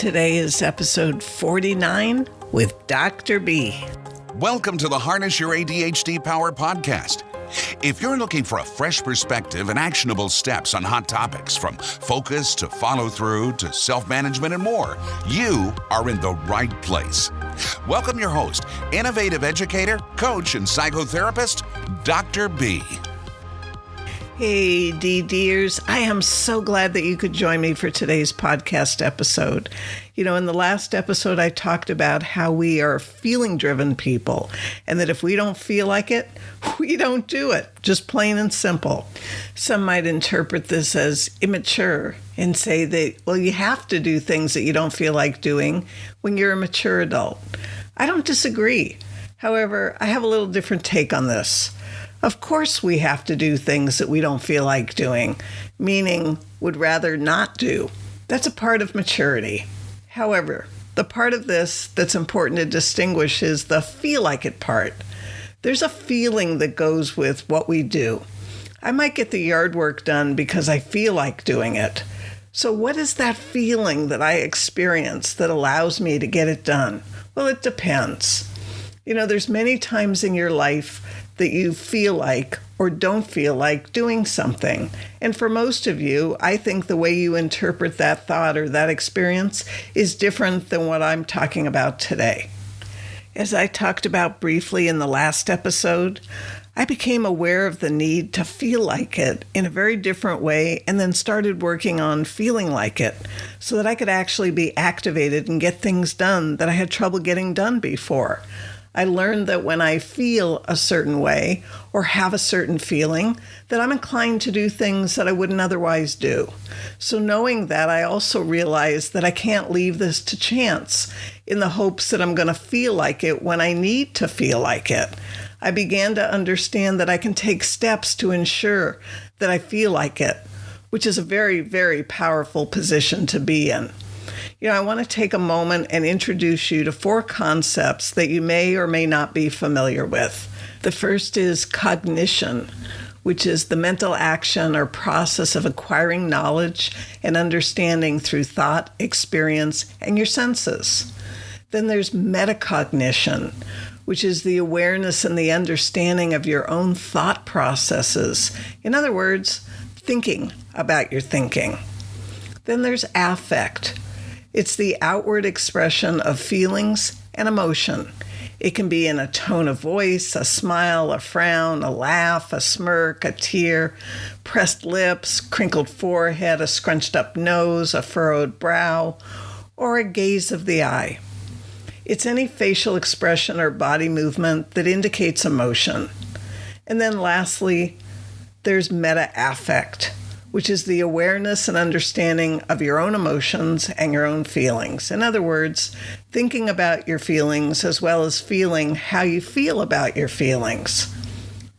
Today is episode 49 with Dr. B. Welcome to the Harness Your ADHD Power podcast. If you're looking for a fresh perspective and actionable steps on hot topics from focus to follow through to self-management and more, you are in the right place. Welcome your host, innovative educator, coach, and psychotherapist, Dr. B. Hey, DDers. I am so glad that you could join me for today's podcast episode. You know, in the last episode, I talked about how we are feeling-driven people, and that if we don't feel like it, we don't do it, just plain and simple. Some might interpret this as immature and say that, well, you have to do things that you don't feel like doing when you're a mature adult. I don't disagree. However, I have a little different take on this. Of course we have to do things that we don't feel like doing, meaning would rather not do. That's a part of maturity. However, the part of this that's important to distinguish is the feel like it part. There's a feeling that goes with what we do. I might get the yard work done because I feel like doing it. So what is that feeling that I experience that allows me to get it done? Well, it depends. You know, there's many times in your life that you feel like or don't feel like doing something. And for most of you, I think the way you interpret that thought or that experience is different than what I'm talking about today. As I talked about briefly in the last episode, I became aware of the need to feel like it in a very different way and then started working on feeling like it so that I could actually be activated and get things done that I had trouble getting done before. I learned that when I feel a certain way or have a certain feeling, that I'm inclined to do things that I wouldn't otherwise do. So knowing that, I also realized that I can't leave this to chance in the hopes that I'm going to feel like it when I need to feel like it. I began to understand that I can take steps to ensure that I feel like it, which is a very, very powerful position to be in. You know, I want to take a moment and introduce you to 4 concepts that you may or may not be familiar with. The first is cognition, which is the mental action or process of acquiring knowledge and understanding through thought, experience, and your senses. Then there's metacognition, which is the awareness and the understanding of your own thought processes. In other words, thinking about your thinking. Then there's affect. It's the outward expression of feelings and emotion. It can be in a tone of voice, a smile, a frown, a laugh, a smirk, a tear, pressed lips, crinkled forehead, a scrunched up nose, a furrowed brow, or a gaze of the eye. It's any facial expression or body movement that indicates emotion. And then lastly, there's meta-affect, which is the awareness and understanding of your own emotions and your own feelings. In other words, thinking about your feelings as well as feeling how you feel about your feelings.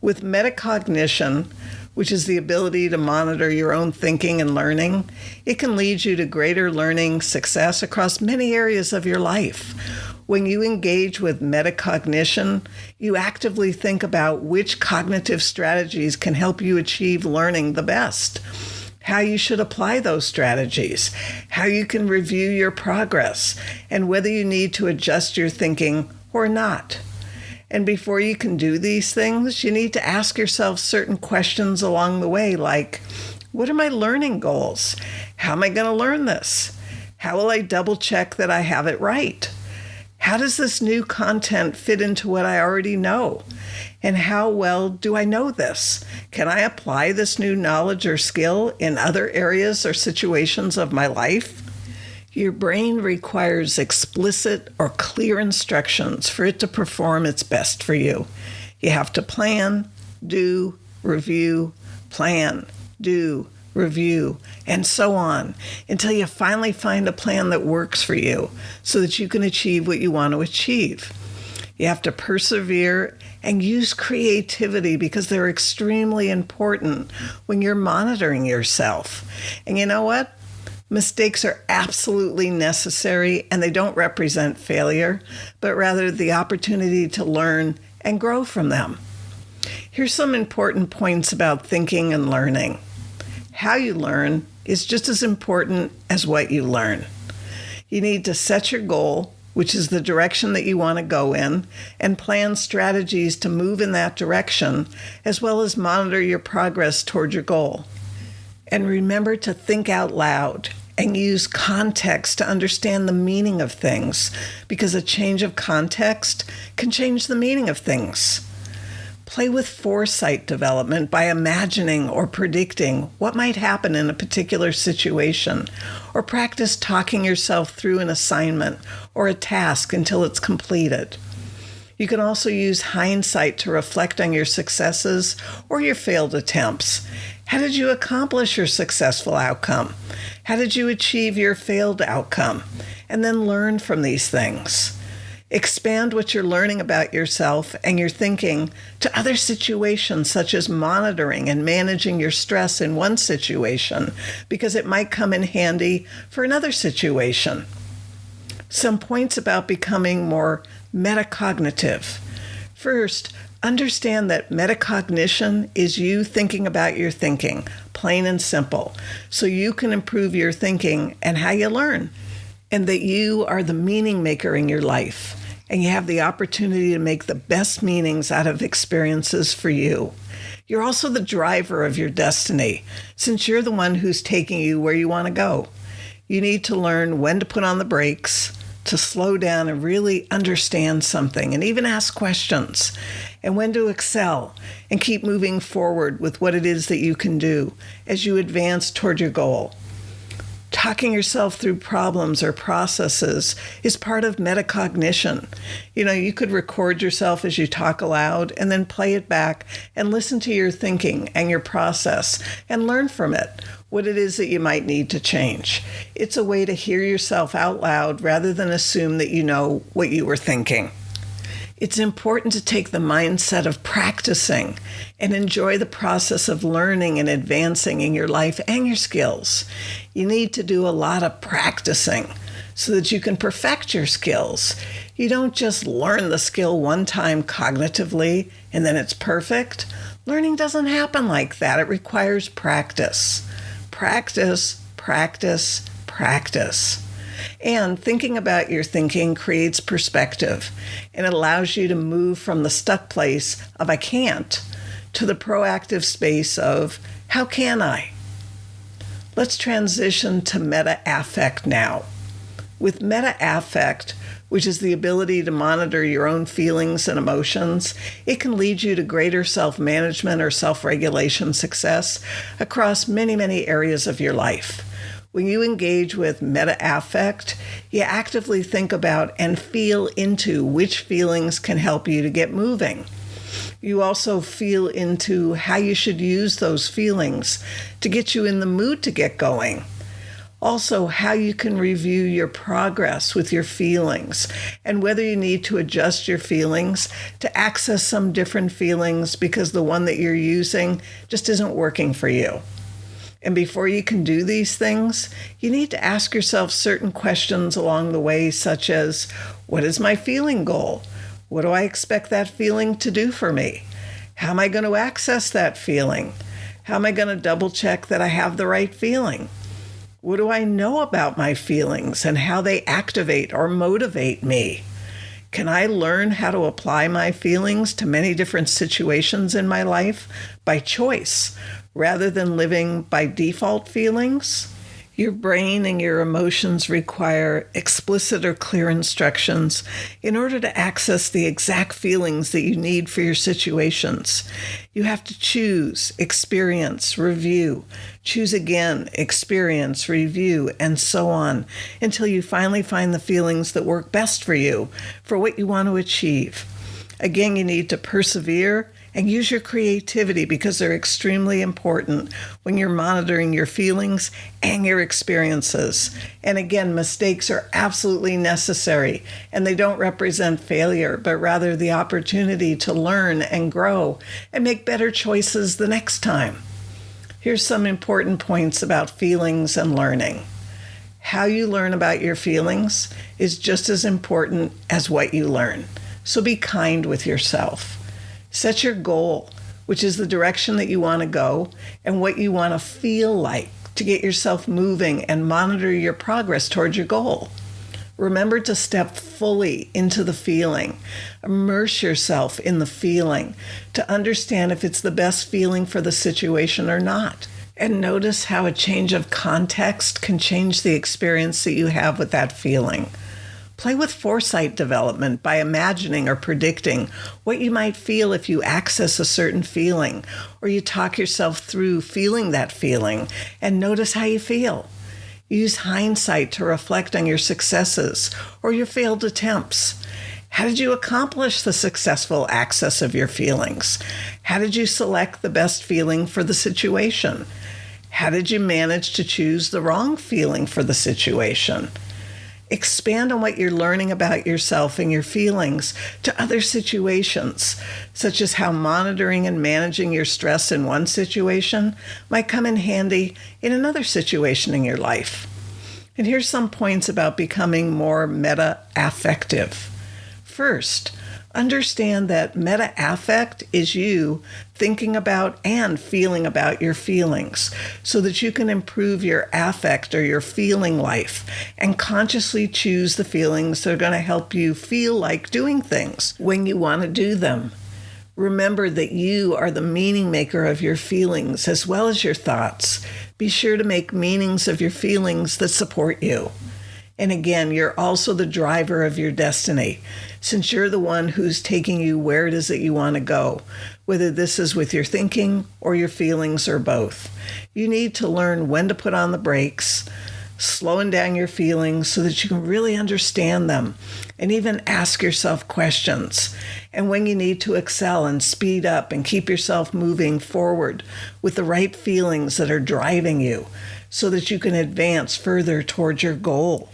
With metacognition, which is the ability to monitor your own thinking and learning, it can lead you to greater learning success across many areas of your life. When you engage with metacognition, you actively think about which cognitive strategies can help you achieve learning the best, how you should apply those strategies, how you can review your progress, and whether you need to adjust your thinking or not. And before you can do these things, you need to ask yourself certain questions along the way, like, what are my learning goals? How am I going to learn this? How will I double check that I have it right? How does this new content fit into what I already know? And how well do I know this? Can I apply this new knowledge or skill in other areas or situations of my life? Your brain requires explicit or clear instructions for it to perform its best for you. You have to plan, do, review, plan, do, review, and so on, until you finally find a plan that works for you so that you can achieve what you want to achieve. You have to persevere and use creativity because they're extremely important when you're monitoring yourself. And you know what? Mistakes are absolutely necessary, and they don't represent failure, but rather the opportunity to learn and grow from them. Here's some important points about thinking and learning. How you learn is just as important as what you learn. You need to set your goal, which is the direction that you want to go in, and plan strategies to move in that direction, as well as monitor your progress toward your goal. And remember to think out loud and use context to understand the meaning of things, because a change of context can change the meaning of things. Play with foresight development by imagining or predicting what might happen in a particular situation, or practice talking yourself through an assignment or a task until it's completed. You can also use hindsight to reflect on your successes or your failed attempts. How did you accomplish your successful outcome? How did you achieve your failed outcome? And then learn from these things. Expand what you're learning about yourself and your thinking to other situations, such as monitoring and managing your stress in one situation, because it might come in handy for another situation. Some points about becoming more metacognitive. First, understand that metacognition is you thinking about your thinking, plain and simple, so you can improve your thinking and how you learn, and that you are the meaning maker in your life, and you have the opportunity to make the best meanings out of experiences for you. You're also the driver of your destiny, since you're the one who's taking you where you want to go. You need to learn when to put on the brakes, to slow down and really understand something, and even ask questions, and when to excel and keep moving forward with what it is that you can do as you advance toward your goal. Talking yourself through problems or processes is part of metacognition. You could record yourself as you talk aloud and then play it back and listen to your thinking and your process and learn from it what it is that you might need to change. It's a way to hear yourself out loud rather than assume that you know what you were thinking. It's important to take the mindset of practicing and enjoy the process of learning and advancing in your life and your skills. You need to do a lot of practicing so that you can perfect your skills. You don't just learn the skill one time cognitively and then it's perfect. Learning doesn't happen like that. It requires practice. Practice, practice, practice. And thinking about your thinking creates perspective, and it allows you to move from the stuck place of I can't to the proactive space of how can I? Let's transition to meta-affect now. With meta-affect, which is the ability to monitor your own feelings and emotions, it can lead you to greater self-management or self-regulation success across many, many areas of your life. When you engage with meta-affect, you actively think about and feel into which feelings can help you to get moving. You also feel into how you should use those feelings to get you in the mood to get going. Also, how you can review your progress with your feelings and whether you need to adjust your feelings to access some different feelings because the one that you're using just isn't working for you. And before you can do these things, you need to ask yourself certain questions along the way, such as, what is my feeling goal? What do I expect that feeling to do for me? How am I going to access that feeling? How am I going to double check that I have the right feeling? What do I know about my feelings and how they activate or motivate me? Can I learn how to apply my feelings to many different situations in my life by choice, rather than living by default feelings? Your brain and your emotions require explicit or clear instructions in order to access the exact feelings that you need for your situations. You have to choose, experience, review, choose again, experience, review, and so on, until you finally find the feelings that work best for you, for what you want to achieve. Again, you need to persevere and use your creativity because they're extremely important when you're monitoring your feelings and your experiences. And again, mistakes are absolutely necessary, and they don't represent failure, but rather the opportunity to learn and grow and make better choices the next time. Here's some important points about feelings and learning. How you learn about your feelings is just as important as what you learn. So be kind with yourself. Set your goal, which is the direction that you want to go and what you want to feel like to get yourself moving and monitor your progress towards your goal. Remember to step fully into the feeling. Immerse yourself in the feeling to understand if it's the best feeling for the situation or not. And notice how a change of context can change the experience that you have with that feeling. Play with Foresight Development by imagining or predicting what you might feel if you access a certain feeling, or you talk yourself through feeling that feeling, and notice how you feel. Use hindsight to reflect on your successes or your failed attempts. How did you accomplish the successful access of your feelings? How did you select the best feeling for the situation? How did you manage to choose the wrong feeling for the situation? Expand on what you're learning about yourself and your feelings to other situations, such as how monitoring and managing your stress in one situation might come in handy in another situation in your life. And here's some points about becoming more meta-affective. First, understand that meta-affect is you thinking about and feeling about your feelings so that you can improve your affect or your feeling life and consciously choose the feelings that are going to help you feel like doing things when you want to do them. Remember that you are the meaning maker of your feelings as well as your thoughts. Be sure to make meanings of your feelings that support you. And again, you're also the driver of your destiny, since you're the one who's taking you where it is that you want to go, whether this is with your thinking or your feelings or both. You need to learn when to put on the brakes, slowing down your feelings so that you can really understand them, and even ask yourself questions. And when you need to excel and speed up and keep yourself moving forward with the right feelings that are driving you so that you can advance further towards your goal.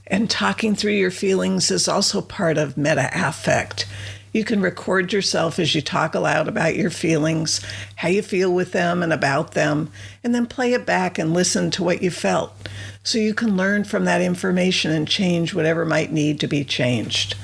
And talking through your feelings is also part of meta-affect. You can record yourself as you talk aloud about your feelings, how you feel with them and about them, and then play it back and listen to what you felt, so you can learn from that information and change whatever might need to be changed.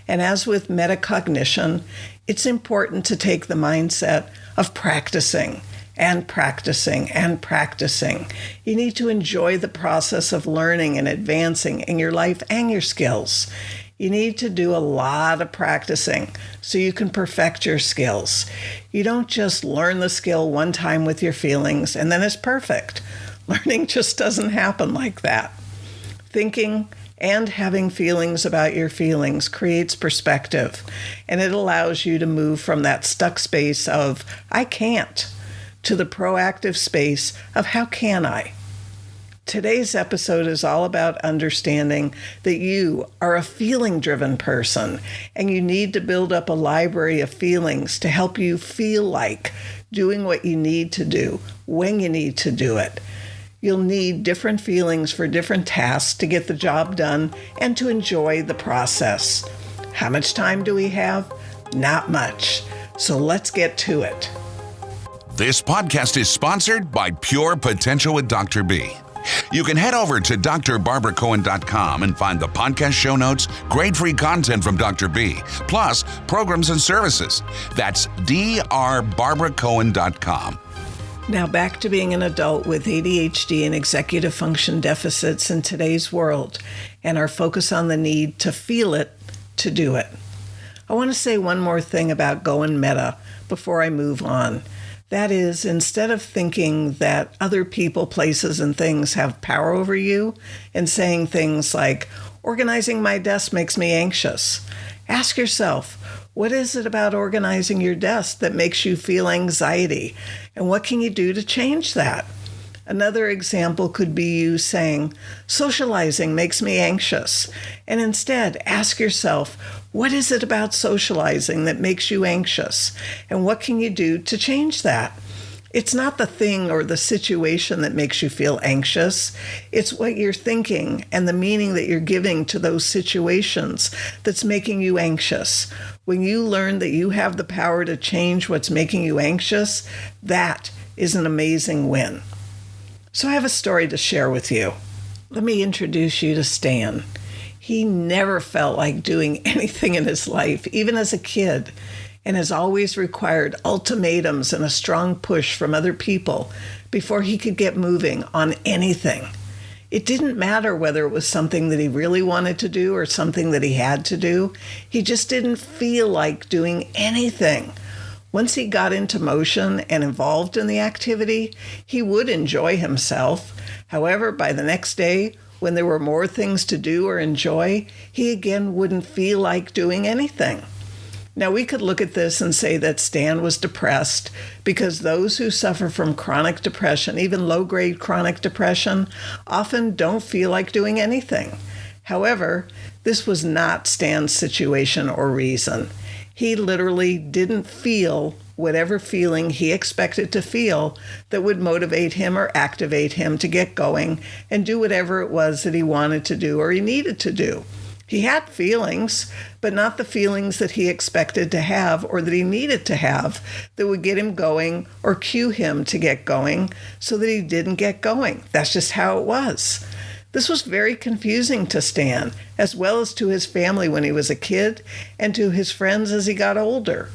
And as with metacognition, it's important to take the mindset of practicing and practicing and practicing. You need to enjoy the process of learning and advancing in your life and your skills. You need to do a lot of practicing so you can perfect your skills. You don't just learn the skill one time with your feelings and then it's perfect. Learning just doesn't happen like that. Thinking and having feelings about your feelings creates perspective, and it allows you to move from that stuck space of, I can't, to the proactive space of, how can I? Today's episode is all about understanding that you are a feeling-driven person, and you need to build up a library of feelings to help you feel like doing what you need to do when you need to do it. You'll need different feelings for different tasks to get the job done and to enjoy the process. How much time do we have? Not much. So let's get to it. This podcast is sponsored by Pure Potential with Dr. B. You can head over to drbarbaracohen.com and find the podcast show notes, grade free content from Dr. B, plus programs and services. That's drbarbaracohen.com. Now back to being an adult with ADHD and executive function deficits in today's world, and our focus on the need to feel it to do it. I want to say one more thing about going meta before I move on. That is, instead of thinking that other people, places, and things have power over you and saying things like, organizing my desk makes me anxious, ask yourself, what is it about organizing your desk that makes you feel anxiety? And what can you do to change that? Another example could be you saying, socializing makes me anxious. And instead, ask yourself, what is it about socializing that makes you anxious? And what can you do to change that? It's not the thing or the situation that makes you feel anxious. It's what you're thinking and the meaning that you're giving to those situations that's making you anxious. When you learn that you have the power to change what's making you anxious, that is an amazing win. So I have a story to share with you. Let me introduce you to Stan. He never felt like doing anything in his life, even as a kid, and has always required ultimatums and a strong push from other people before he could get moving on anything. It didn't matter whether it was something that he really wanted to do or something that he had to do. He just didn't feel like doing anything. Once he got into motion and involved in the activity, he would enjoy himself. However, by the next day, when there were more things to do or enjoy, he again wouldn't feel like doing anything. Now, we could look at this and say that Stan was depressed because those who suffer from chronic depression, even low-grade chronic depression, often don't feel like doing anything. However, this was not Stan's situation or reason. He literally didn't feel whatever feeling he expected to feel that would motivate him or activate him to get going and do whatever it was that he wanted to do or he needed to do. He had feelings, but not the feelings that he expected to have or that he needed to have that would get him going or cue him to get going so that he didn't get going. That's just how it was. This was very confusing to Stan, as well as to his family when he was a kid and to his friends as he got older.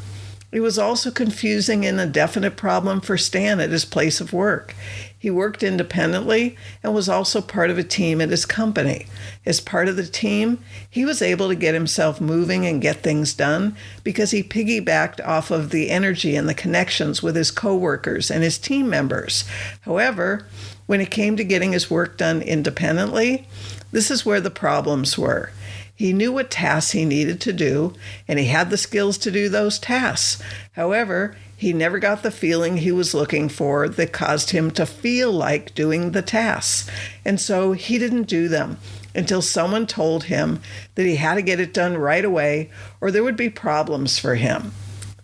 It was also confusing and a definite problem for Stan at his place of work. He worked independently and was also part of a team at his company. As part of the team, he was able to get himself moving and get things done because he piggybacked off of the energy and the connections with his coworkers and his team members. However, when it came to getting his work done independently, this is where the problems were. He knew what tasks he needed to do, and he had the skills to do those tasks. However, he never got the feeling he was looking for that caused him to feel like doing the tasks. And so he didn't do them until someone told him that he had to get it done right away or there would be problems for him.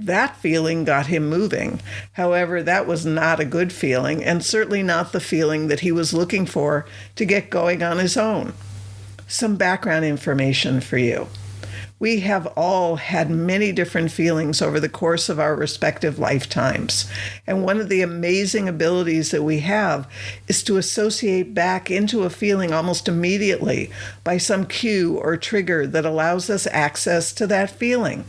That feeling got him moving. However, that was not a good feeling and certainly not the feeling that he was looking for to get going on his own. Some background information for you. We have all had many different feelings over the course of our respective lifetimes. And one of the amazing abilities that we have is to associate back into a feeling almost immediately by some cue or trigger that allows us access to that feeling.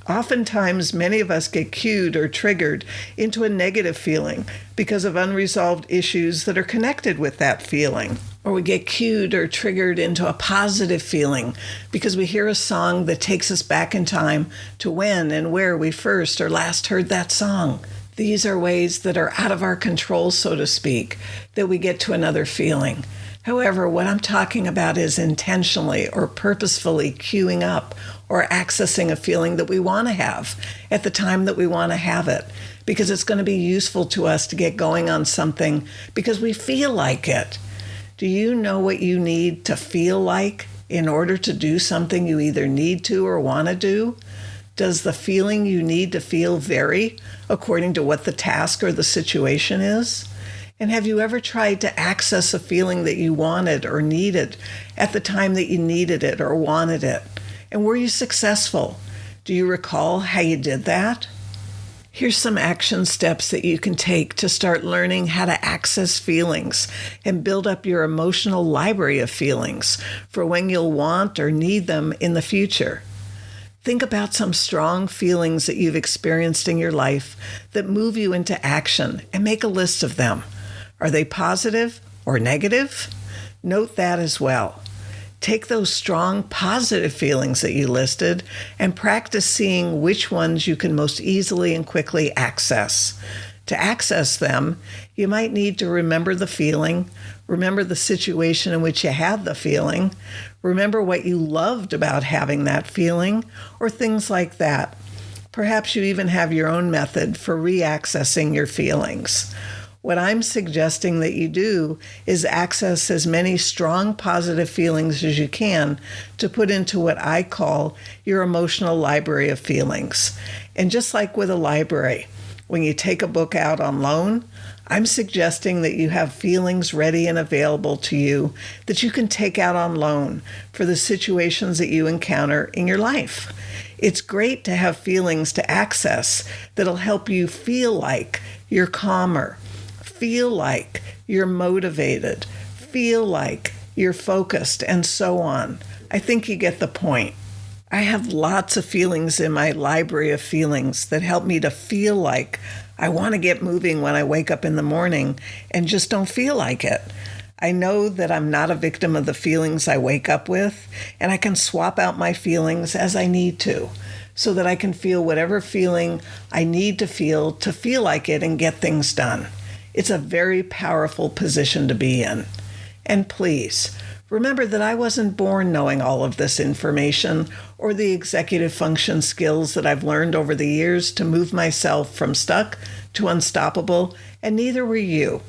Oftentimes, many of us get cued or triggered into a negative feeling because of unresolved issues that are connected with that feeling. Or we get cued or triggered into a positive feeling because we hear a song that takes us back in time to when and where we first or last heard that song. These are ways that are out of our control, so to speak, that we get to another feeling. However, what I'm talking about is intentionally or purposefully queuing up or accessing a feeling that we want to have at the time that we want to have it, because it's going to be useful to us to get going on something because we feel like it. Do you know what you need to feel like in order to do something you either need to or want to do? Does the feeling you need to feel vary according to what the task or the situation is? And have you ever tried to access a feeling that you wanted or needed at the time that you needed it or wanted it? And were you successful? Do you recall how you did that? Here's some action steps that you can take to start learning how to access feelings and build up your emotional library of feelings for when you'll want or need them in the future. Think about some strong feelings that you've experienced in your life that move you into action and make a list of them. Are they positive or negative? Note that as well. Take those strong positive feelings that you listed and practice seeing which ones you can most easily and quickly access. To access them, you might need to remember the feeling, remember the situation in which you had the feeling, remember what you loved about having that feeling, or things like that. Perhaps you even have your own method for re-accessing your feelings. What I'm suggesting that you do is access as many strong positive feelings as you can to put into what I call your emotional library of feelings. And just like with a library, when you take a book out on loan, I'm suggesting that you have feelings ready and available to you that you can take out on loan for the situations that you encounter in your life. It's great to have feelings to access that'll help you feel like you're calmer, feel like you're motivated, feel like you're focused, and so on. I think you get the point. I have lots of feelings in my library of feelings that help me to feel like I want to get moving when I wake up in the morning and just don't feel like it. I know that I'm not a victim of the feelings I wake up with, and I can swap out my feelings as I need to, so that I can feel whatever feeling I need to feel like it and get things done. It's a very powerful position to be in. And please, remember that I wasn't born knowing all of this information or the executive function skills that I've learned over the years to move myself from stuck to unstoppable, and neither were you.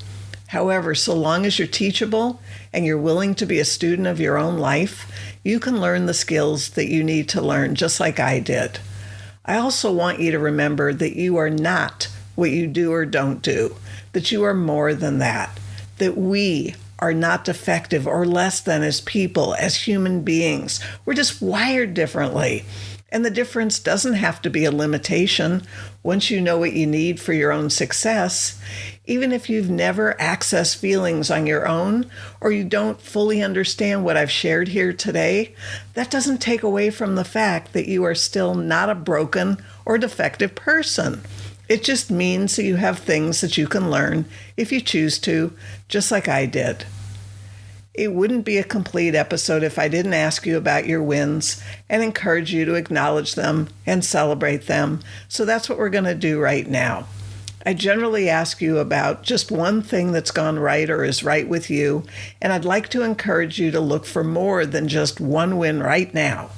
However, so long as you're teachable and you're willing to be a student of your own life, you can learn the skills that you need to learn, just like I did. I also want you to remember that you are not what you do or don't do, that you are more than that we are not defective or less than as people, as human beings. We're just wired differently. And the difference doesn't have to be a limitation once you know what you need for your own success. Even if you've never accessed feelings on your own, or you don't fully understand what I've shared here today, that doesn't take away from the fact that you are still not a broken or defective person. It just means that you have things that you can learn if you choose to, just like I did. It wouldn't be a complete episode if I didn't ask you about your wins and encourage you to acknowledge them and celebrate them. So that's what we're going to do right now. I generally ask you about just one thing that's gone right or is right with you, and I'd like to encourage you to look for more than just one win right now.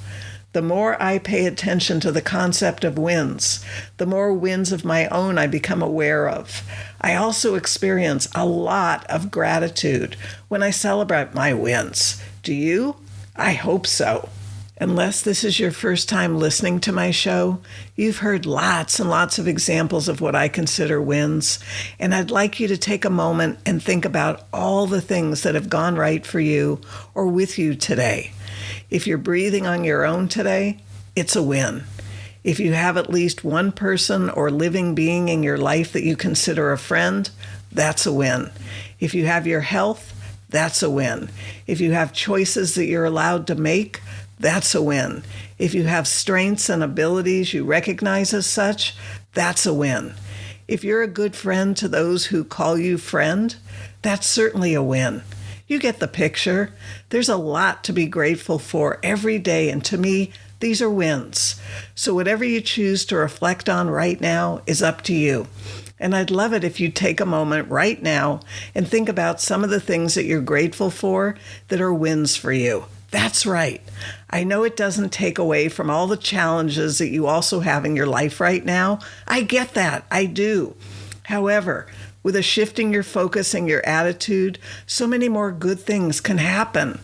The more I pay attention to the concept of wins, the more wins of my own I become aware of. I also experience a lot of gratitude when I celebrate my wins. Do you? I hope so. Unless this is your first time listening to my show, you've heard lots and lots of examples of what I consider wins, and I'd like you to take a moment and think about all the things that have gone right for you or with you today. If you're breathing on your own today, it's a win. If you have at least one person or living being in your life that you consider a friend, that's a win. If you have your health, that's a win. If you have choices that you're allowed to make, that's a win. If you have strengths and abilities you recognize as such, that's a win. If you're a good friend to those who call you friend, that's certainly a win. You get the picture. There's a lot to be grateful for every day, and to me, these are wins. So whatever you choose to reflect on right now is up to you. And I'd love it if you take a moment right now and think about some of the things that you're grateful for that are wins for you. That's right. I know it doesn't take away from all the challenges that you also have in your life right now. I get that. I do. However, with a shift in your focus and your attitude, so many more good things can happen.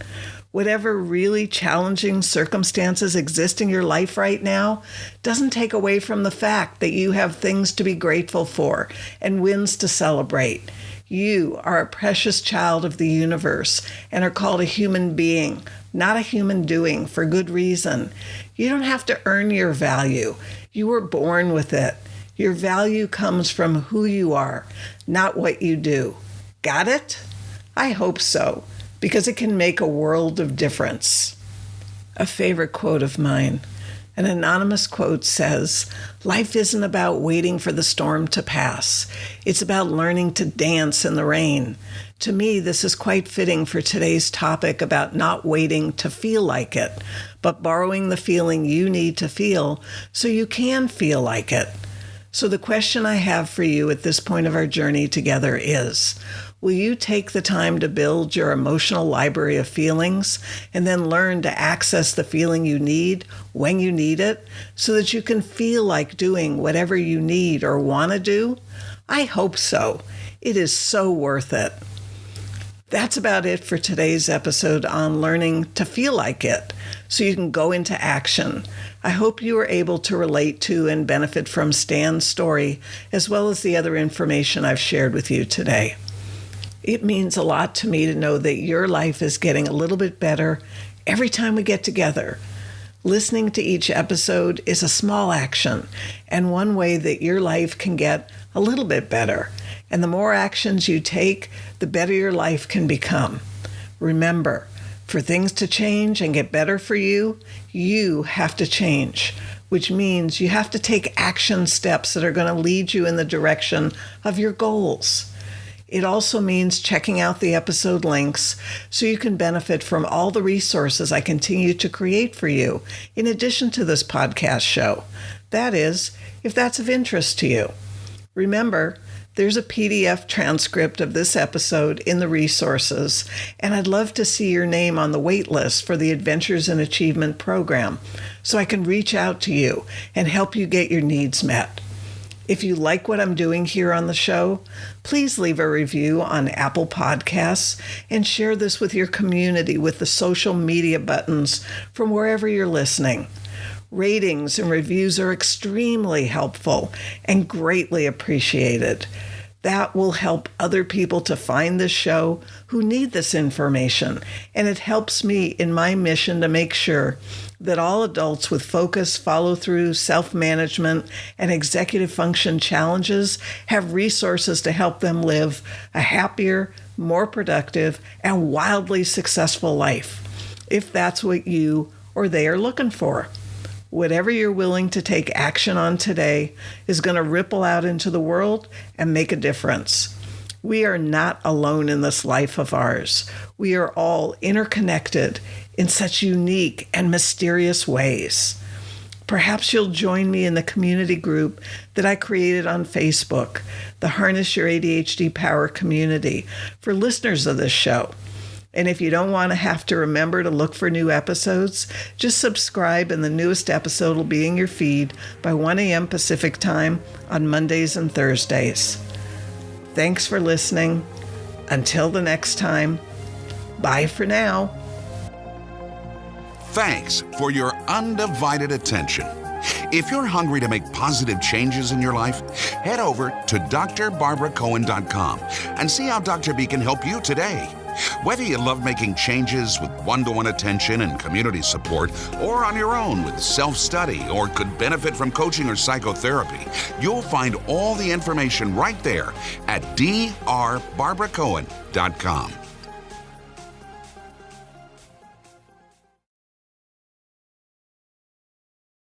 Whatever really challenging circumstances exist in your life right now doesn't take away from the fact that you have things to be grateful for and wins to celebrate. You are a precious child of the universe and are called a human being, not a human doing, for good reason. You don't have to earn your value. You were born with it. Your value comes from who you are, not what you do. Got it? I hope so, because it can make a world of difference. A favorite quote of mine, an anonymous quote says, "Life isn't about waiting for the storm to pass. It's about learning to dance in the rain." To me, this is quite fitting for today's topic about not waiting to feel like it, but borrowing the feeling you need to feel so you can feel like it. So the question I have for you at this point of our journey together is, will you take the time to build your emotional library of feelings and then learn to access the feeling you need when you need it so that you can feel like doing whatever you need or want to do? I hope so. It is so worth it. That's about it for today's episode on learning to feel like it so you can go into action. I hope you were able to relate to and benefit from Stan's story as well as the other information I've shared with you today. It means a lot to me to know that your life is getting a little bit better every time we get together. Listening to each episode is a small action and one way that your life can get a little bit better. And the more actions you take, the better your life can become. Remember, for things to change and get better for you, you have to change, which means you have to take action steps that are going to lead you in the direction of your goals. It also means checking out the episode links so you can benefit from all the resources I continue to create for you, in addition to this podcast show. That is, if that's of interest to you. Remember, there's a PDF transcript of this episode in the resources, and I'd love to see your name on the wait list for the Adventures in Achievement program so I can reach out to you and help you get your needs met. If you like what I'm doing here on the show, please leave a review on Apple Podcasts and share this with your community with the social media buttons from wherever you're listening. Ratings and reviews are extremely helpful and greatly appreciated. That will help other people to find this show who need this information, and it helps me in my mission to make sure that all adults with focus, follow-through, self-management, and executive function challenges have resources to help them live a happier, more productive, and wildly successful life, if that's what you or they are looking for. Whatever you're willing to take action on today is going to ripple out into the world and make a difference. We are not alone in this life of ours. We are all interconnected in such unique and mysterious ways. Perhaps you'll join me in the community group that I created on Facebook, the Harness Your ADHD Power community, for listeners of this show. And if you don't want to have to remember to look for new episodes, just subscribe and the newest episode will be in your feed by 1 a.m. Pacific time on Mondays and Thursdays. Thanks for listening. Until the next time, bye for now. Thanks for your undivided attention. If you're hungry to make positive changes in your life, head over to drbarbaracohen.com and see how Dr. B can help you today. Whether you love making changes with one-to-one attention and community support, or on your own with self-study, or could benefit from coaching or psychotherapy, you'll find all the information right there at drbarbaracohen.com.